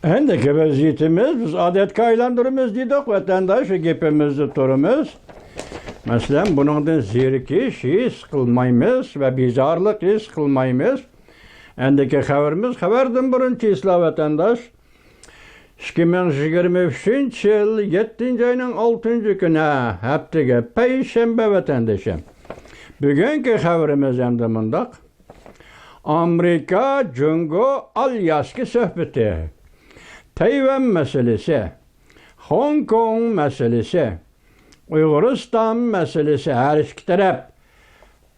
Endiki vaziyetimiz, biz adetga aylandırımız dedik, vatandaş gepimizni turimiz. Mesela bundan zerikiş his qilmaymiz ve bizarlık his qilmaymiz. Endiki xabarimiz, xabardan birinchi isla vatandaş. 2023 yıl 7. ayının 6. günü haftaga payshanba vatandaşım. Bugünkü xabarimiz endi mundaq. Amerika Jungo Alyaski söhbeti, Tayvan meselesi, Hong Kong meselesi, Uyg'uriston meselesi, her iki taraf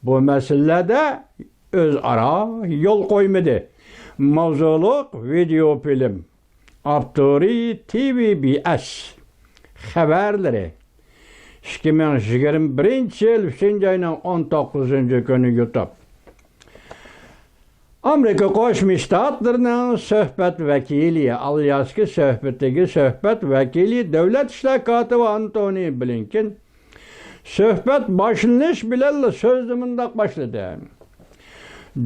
bu meselede özara yol koymadı. Mavzuluk video film, Abduri TVBS haberleri 2021 yıl 3. ayının 19. günü YouTube. Amerika Qo'shma Shtatlarining söhbet vekili, Alyaski söhbetdagi söhbet vekili Davlat ishlar kotibi Antony Blinken söhbet başlanış bilan so'zni mundaq boshladi.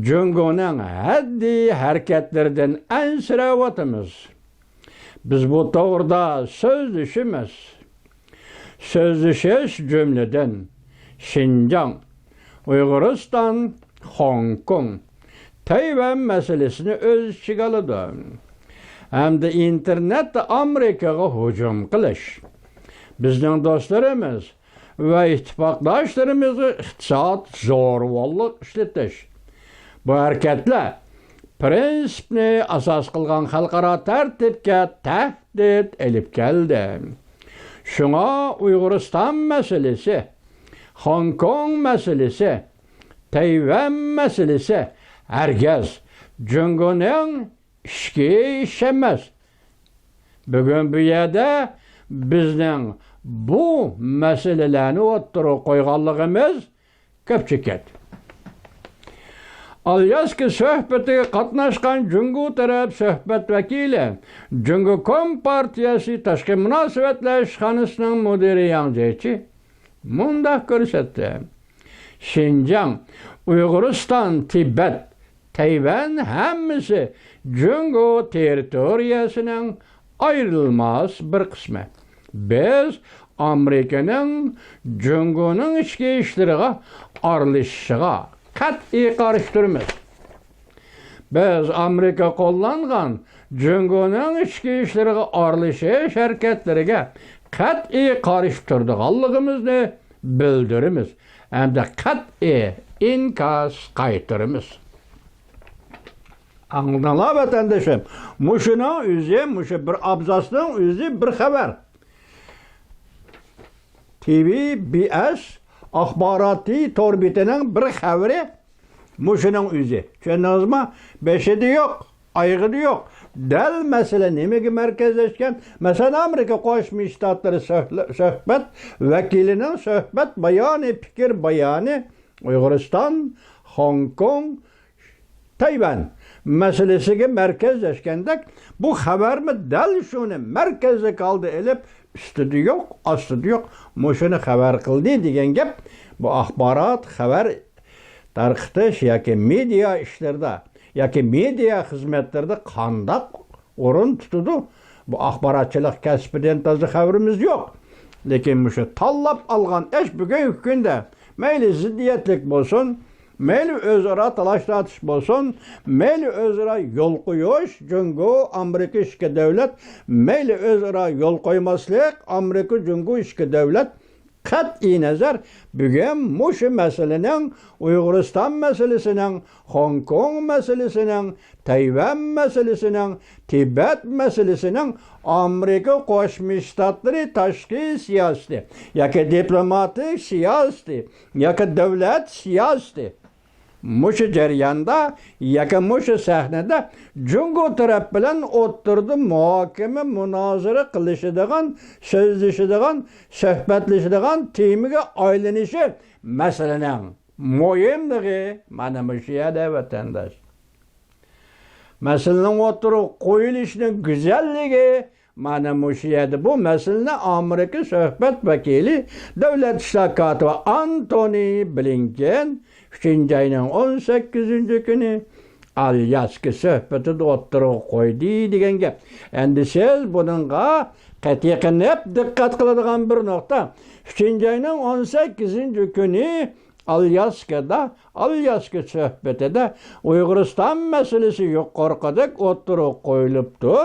Jungoning haddi harakatlaridan ansirayotimiz. Biz bu to'g'rida so'zlashimiz. So'zlashish jumladan Xinjiang, Uyg'uriston, Hong Kong, Tayvan meselesini öz içine aldı. Hem de internette Amerika'ya hücum qilish, bizning do'stlarimiz ve ittifaqdoshlarimizni iqtisod zo'rg'onlik ishlatish. Bu hareketler prinsipni asos qilgan xalqaro tartibga tahdid elib keldi. Şuna Uyg'uriston meselesi, Hong Kong meselesi, Tayvan meselesi herkes Jungo'nun işki iş emas. Bugün bu yerde bizning bu meselelerini o'ttirib qo'yganligimiz ko'p chekadi. Alyaski söhbetiga qatnashgan Jungo taraf söhbet vekili, Jungo Kompartiyasi Tashqi munosabatlar ishxonasining mudiri Yang mundaq ko'rsatdi. Xinjiang, Uyg'uriston, Tibet, Tayvan hammasi Jungo territoriyasining ayrılmaz bir qismi. Biz Amerikaning Jungoning ichki ishlariga aralashishiga qat'iy qarshi turamiz. Biz Amerika qo'llangan Jungoning ichki ishlariga aralashish harakatlariga qat'iy qarshi turganligimizni bildiramiz. Hamda qat'iy inkos qaytaramiz. Anladınlar vatandaşım. Muşuna üzü, muşu bir abzasının üzü bir haber. TVBS axborotli torbitining bir xabari muşunun üzü. Tushundingizmi mi? Beşidi yok, ayg'idi yok. Dal mesele nimaga markazlashgan? Mesela Amerika Qo'shma Shtatlari söhbet vekilinin söhbet bayani, fikir bayani Uyg'uriston, Hong Kong, Tayvan meselesiga markazlashganda bu xabarmi dal shuni markazga qoldi elib ustida yo'q, ostida yo'q. Mushuni xabar qildi degan gap bu axborot, xabar tarqitish yoki media ishlarida yoki media xizmatlarida qandaq o'rin tutadi. Bu axborotchilik kasbidan toza xabarimiz yo'q. Lekin mushu tanlab olgan ish bugungi kunda mayli ziddiyatlik bo'lsin, mayli o'zaro talash-tortish bo'lsin, mayli o'zaro yo'l qo'yish, Jungo Amerika ishki davlat, mayli o'zaro yo'l qo'ymaslik, Amerika Jungo ishki davlat qat'iy nazar bugun mushu masalaning Uyg'uriston masalasining, Hong Kong masalasining, Tayvan masalasining, Tibet masalasining Amerika Qo'shma Shtatlari tashqi siyosati yoki diplomatik siyosati yoki davlat siyosati mushu jarayonda yoki mushu sahnada Jungo taraf bilan o'tirdi muhokama, munozara qilishadigan, so'zlashadigan, suhbatlashadigan temaga aylanishi masalaning muhimligi mana shu yerda vatandosh. Masalaning o'tirib qo'yilishining go'zalligi mana shu yerda. Bu masalani Amerika söhbet vekili Davlat ishlar kotibi Antony Blinken 3. ayının 18. günü Alyaski söhbeti de oturup koydu degen gep. Endi siz bununla qatiqin hep dikkat kıladigan bir nokta. 3. ayının 18. günü Alyaski söhbetide Uyguristan meselesi yok korkadık oturup koyuluptu.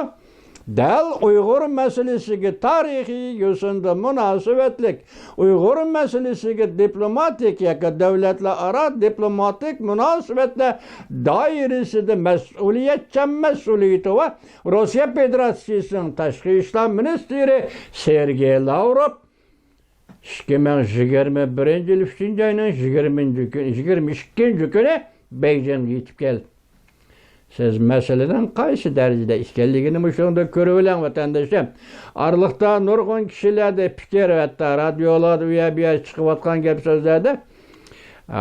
Del Uygur meselesiga tarihi yosunda münasebetlik, Uygur meselesiga diplomatik yaka devletler diplomatik münasebetler dairesinde mesuliyeti var. Rusya Federasyası'nın Tashqi İşler Ministri Sergey Lavrov 2021 yıl 3. ayının 22. günü Beijing'e yetip geldi. Siz meseleden qaysı derecede işkelligini müşunda körülen vatandaşım. Arlıkta nurgun kişilerde fikir ve hatta radyolarda bir çıkıp atkan gep sözlerde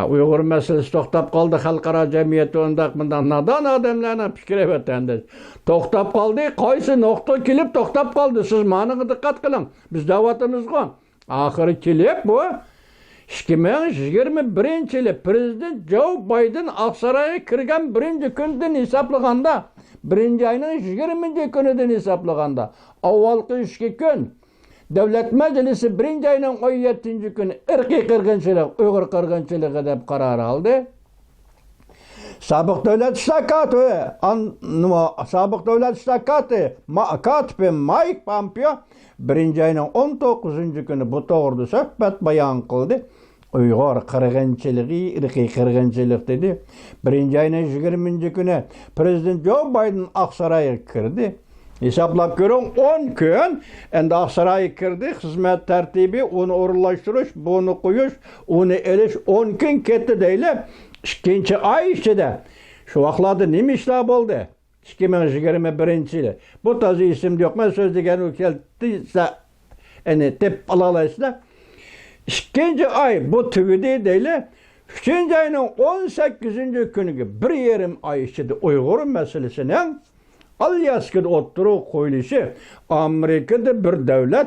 Uygur meselesi toktap kaldı halkara cemiyeti ondak bundan nadan adamlarına fikir vatandaş. Toktap kaldı, qaysı nokta kilip toktap kaldı. Siz manığı dikkat kılın. Biz davatımız koyun. Ahırı kilip bu. 2021 yılı Prezident Joe Biden Aksaray'a kirgen 1. günden hesaplaganda 1. ayının 20. günüden hesaplaganda avvalki 2 gün Devlet Meclisi 1. ayının 17. günü irqi qirg'inchilik, Uyghur qirg'inchiligi deb qarar aldı. Sabık devlet istakatı katibi Mike Pompeo 1. ayının 19. günü bu doğruda söhbet bayan kıldı. Uyghur qirg'inchiligi, irqiy qirg'inchilik dedi. 1. ayının 20. günü Prezident Joe Biden Aksaray'a kirdi. Hesaplap görün 10 gün endi Aksaray'a kirdi. Hizmet tertibi onu orunlaştırış, bunu koyuş, onu eliş 10 gün ketdi deyli. 2. ay içinde şu vaxtlarda nima işler oldu? 2021 yılı. Bu tazı isim yok. Ben söz degen ülkeldiyse tep alalayısıyla 2. ay bu tüvidi deyli. 3. ayının 18. günü bir yerim ay içinde Uygur meselesinin Alyaski'de oturup koyuluşu Amerika'da bir devlet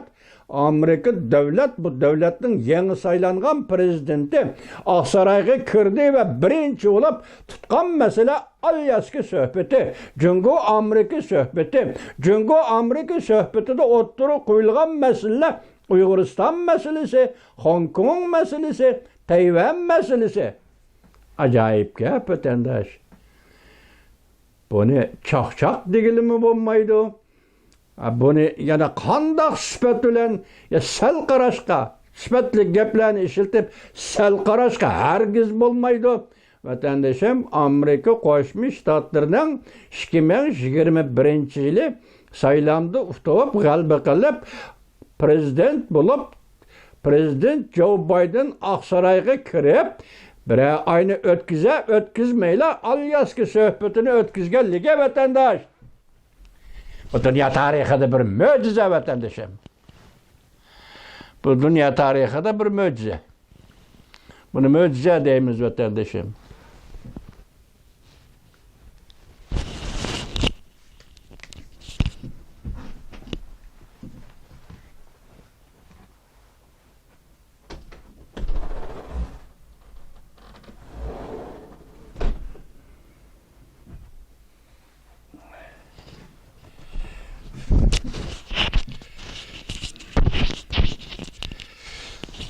bu devletin yeni saylangan prezidenti Aksaray'a kirdi ve birinci olup tutkan mesele Alyaski söhbeti, Cungo-Amerika söhbeti. Cungo-Amerika söhbeti de oturup koyulgan mesele Uyguristan meselesi, Hong Kong meselesi, Tayvan meselesi. Acayip ki vatandaş. Bunu çak digilimi olmaydı. Bunu yana qandaq sifat bilen sel qarashqa, sifatli gaplarni ishiltib sel qarashqa hargiz bo'lmaydi. Vatandaşım Amerika Qo'shma Shtatlarining 2021 yılı saylamda uftop g'alaba qilib prezident bo'lib Prezident Joe Biden Aksaray'a kirib bir ayni o'tkizmayla Alyaski söhbetini o'tkizganligi vatandaş. Bu dünya tarixida bir mo'jiza vatandaşım. Bu dünya tarixida bir mo'jiza. Bunu mo'jiza deymiz vatandaşım.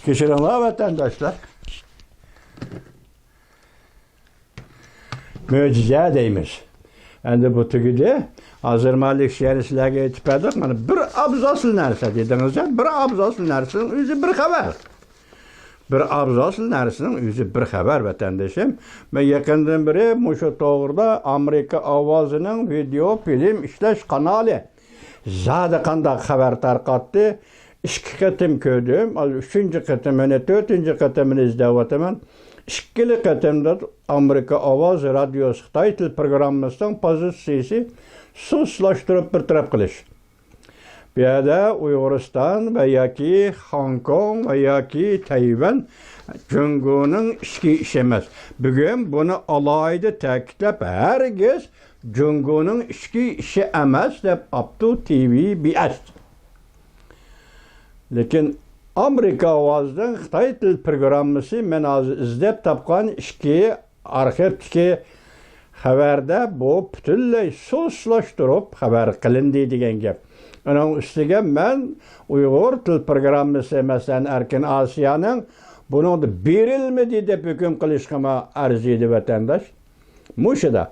Kişiler vatandaşlar. Möcize deyimiz. Endi bu tügüde hazır malik şehirlerine yetişmedik. Bir abzasıl nerse dediniz ya, bir abzasıl nersinin yüzü bir haber. Bir abzasıl nersinin yüzü bir haber vatandaşım. Ben yakından beri Muşu Toğur'da Amerika Avazı'nın video film işleş kanalı. Zaten kandak haber tarqattı. 2 qatim ko'rdim. 3. qatim, 4. qatimini izlayapman. 2 qatimda Amerika Ovoz radiosi Xitoy til programmasining pozitsiyasi sustlashtirib bir taraf qilish. Bu yerda Uyg'uriston va yoki Hong Kong va yoki Tayvan Jungoning ichki ishi emas. Bugun buni alohida ta'kidlab, hargiz Jungoning ichki ishi emas deb Abdu TV BS. Lekin Amerika Ovozdan Xitoy til programmasi men hozir izlab topgan 2 arxivdagi xabarda bu butunlay so'zlashtirib xabar qilindi degan gap. Onun üstüge men Uyghur til programmasi masalan Erkin Asiyaning bunun da berilmedi deb hüküm qilishga arziydi vatandaş. Muşida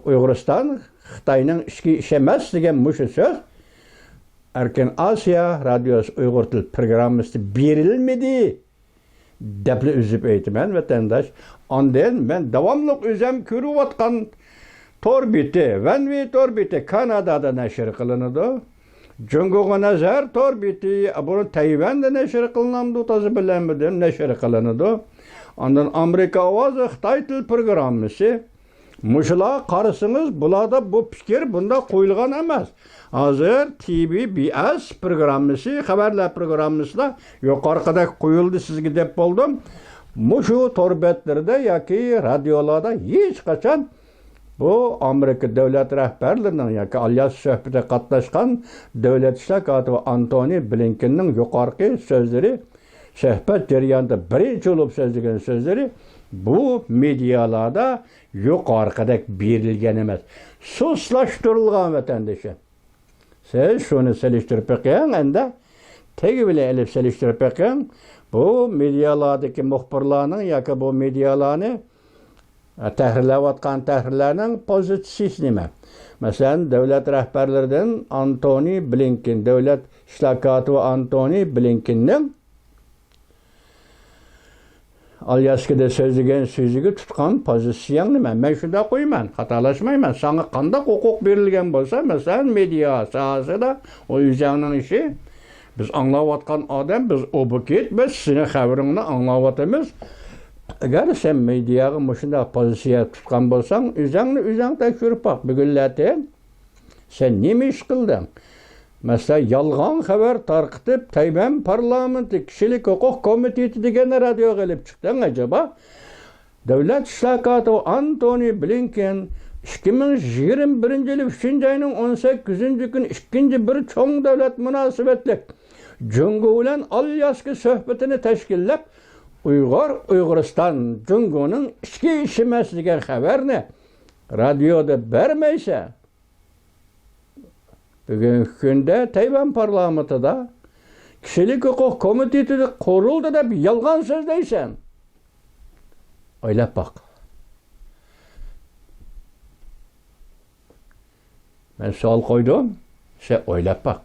Uyg'uriston Xitoyning ichki ishi emas degan mushu so'z Erkin Asiya radiosi Uyg'ur til programmasi berilmedi deb üzüp aytman vatandaş. Ondan men davomli o'zim ko'rayotgan torbiti, Vanvi torbiti Kanadada nashr qilinadi. Jungoga nazar torbiti bunu Tayvanda nashr qilinadi, to'zi bilanmidi nashr qilinadi. Ondan Amerika ovozi Xitoy til programmasi. Muşula qarısınız, bulada bu fikir bunda qo'yilgan emas. Hozir TBS programmasi, xabarlar programmasida yuqorqida qo'yildi sizga deb bo'ldim. Mushu torbetlarda yoki radiolarda hech qachon bu Amerika davlat rahbarlarining yoki alyans suhbatida qatnashgan davlat ishlar kotibi Antony Blinkenning yuqorqi so'zlari, suhbat jarayonida birinchi bo'lib so'zlagan so'zlari bu medialarda yuqorqidek berilgan emas. So'zlashtirilgan vatandaşa. Siz shuni selishtirib beqing, endi tegi bilan elib selishtirib beqing. Bu medialardagi muxbirlarning yoki bu medialarni tahrirlayotgan tahrirlarning pozitsiyasi nima? Masalan, davlat rahbarlaridan Antony Blinken, davlat ishlar kotibi Antony Blinkenning Alyaskada so'zlagan so'ziga tutgan pozitsiyang nima? Men shunda qo'yman, xatolashmayman. Sana qanday huquq berilgan bo'lsa, masalan, media sohasida o o'zingning ishi. Biz anglayotgan odam, biz obukit, biz seni xabaringni anglayotamiz. Agar sen mediaga shunday pozitsiya tutgan bo'lsang, o'zing tekshirib baq. Bugunlardan sen nima ish qilding? Mesela yalgan haber tarqitib Tayvan parlamenti kishilik huquq komiteti degan radio qilib chiqding acaba? Davlat ishlar kotibi Antony Blinken 2021 yil 3-oyning 18 kuni ikkinchi bir cho'ng davlat munosabatlik Jungo bilan Alyaska suhbatini tashkillab Uyg'uriston Jungoning ichki ishi emas degan xabarni radioda bermaysa, bugungi kunda Tayvan parlamentida kishilik huquq komiteti qurildi deb yolg'on so'zlaysan. O'ylab baq. Men savol qo'ydim, sen o'ylab baq.